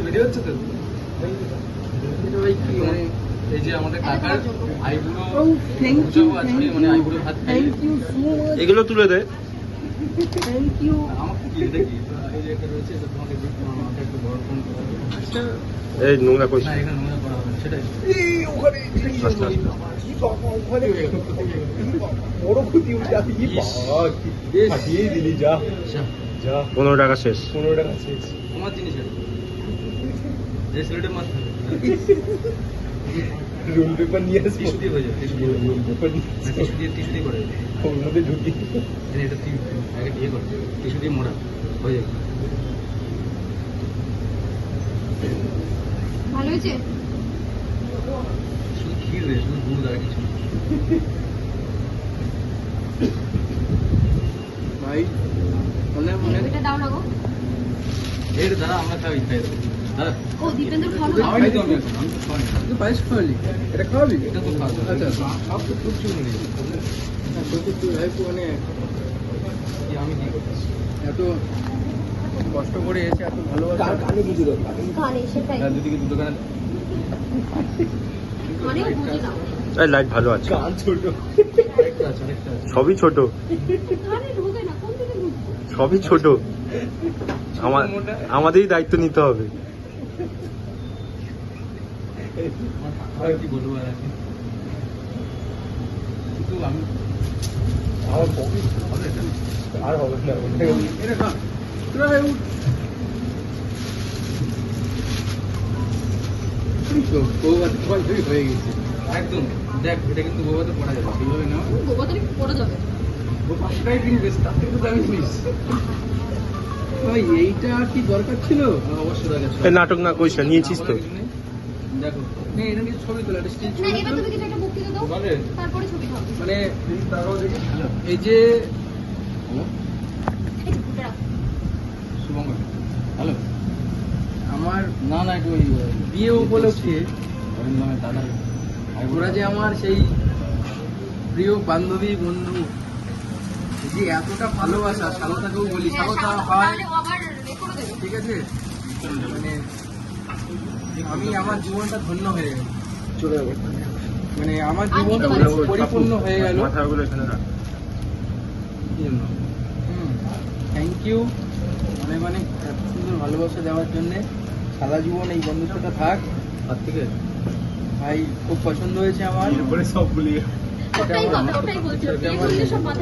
Video হচ্ছে তো এই যে আমাদের কাকার আইবুড়ো আজকে মানে আইবুড়ো ভাত খাই এগুলো তুলে দে। Thank you. আমাকে কি দেখি এই যে একটা রয়েছে এটা তোমাকে গিফট আমাকে একটু বড় ফোন করে আচ্ছা এই নোংরা করিস না না। এখানে নোংরা করা হবে না, সেটাই এই ওখানে আস্তে আস্তে। ওখানে বড় ক্ষতি হচ্ছে আপনি কি ফাটিয়ে দিলি যা যা 15 টাকা শেষ। 15 টাকা শেষ। তোমার জিনিস এটা যে সিলেটের মাছ রুল পেপার নিয়ে আসবো। টিস্যু দিয়ে হয়ে যাবে টিস্যু দিয়ে রুল পেপার নিয়ে টিস্যু দিয়ে করে দেবে ওর মধ্যে ঢুকি। এটা আগে দিয়ে করে টিস্যু দিয়ে মোড়া হয়ে যাবে ভালো হয়েছে? শুধু ক্ষীর রে শুধু দুধ আর কিছু না। ভাই মনে মনে এটা দাও না গো। এই রে দাদা আমরা খাই দেবো দাদা ও দীপেন্দ্র খাওয়ানো খাওয়াই দিতে হবে এখন, আমি তো খাওয়াই না। তুই পায়েস খাওয়ালি? এটা খাওয়াবি? এটা তো খাওয়া আচ্ছা। সব তো খুব চুল নেই তুই ভাই মানে আমি কি করতেছি এত কষ্ট করে এসে এত ভালোবাসা কানে বুঝে দাও। কানে সেটাই যদি কি দুটো কানে কানেও বুঝি না এই লাইট ভালো আছে। কান ছোট। আরেকটা আছে আরেকটা আছে সবই ছোট, কানে ঢোকে না কোন দিকে ঢুকবে সবই ছোট। আমাদেরই দায়িত্ব নিতে হবে। আর কি বলবো আর এখন কিন্তু আমি আমার পকেট হবে এটা আর হবে না। এটা খা তোরা ভাই উঠ। বৌভাত ফল হয়ে গেছে। একদম দেখ এটা কিন্তু গোবাতে পড়া যাবে সেইভাবে না গোবাতে পড়ে যাবে ও 500 টাকায় কিনবে তার থেকে তো দামি জিনিস ভাই এইটা কি দরকার ছিল? অবশ্যই দরকার ছিল। এই নাটক না করিস না, নিয়েছিস তো। দেখো না এটা নিয়ে ছবি তোলা, এটা স্টিল না ছবি এবার তোলা। তুমি কিছু একটা বক্তৃতা দাও বলে তারপরে ছবি খাও মানে তারাও দেখি এই যে হ্যালো এই যে ফুটে রাখো শুভঙ্কর হ্যালো আমার না না একটু ওই বিয়ে উপলক্ষে অরিন্দমের দাদা ওরা যে আমার সেই প্রিয় বান্ধবী বন্ধু যে এতটা ভালোবাসা, স্বাগতাকেও বলি স্বাগতা হয়, তাহলে ও আবার রেকর্ড দেবে ঠিক আছে? মানে আমি আমার জীবনটা ধন্য হয়ে গেল, চলে যাবো। মানে আমার জীবন পরিপূর্ণ হয়ে গেল। মাথাগুলো এখানে রাখ। থ্যাংক ইউ অনেক অনেক এত সুন্দর ভালোবাসা দেওয়ার জন্যে। সারা জীবন এই বন্ধুত্বটা থাক। হাত থেকে ভাই খুব পছন্দ হয়েছে আমার। এরপরে সব ভুলিয়ে ওটাই কথা ওটাই বলছি এটা আমার- সব মাথায়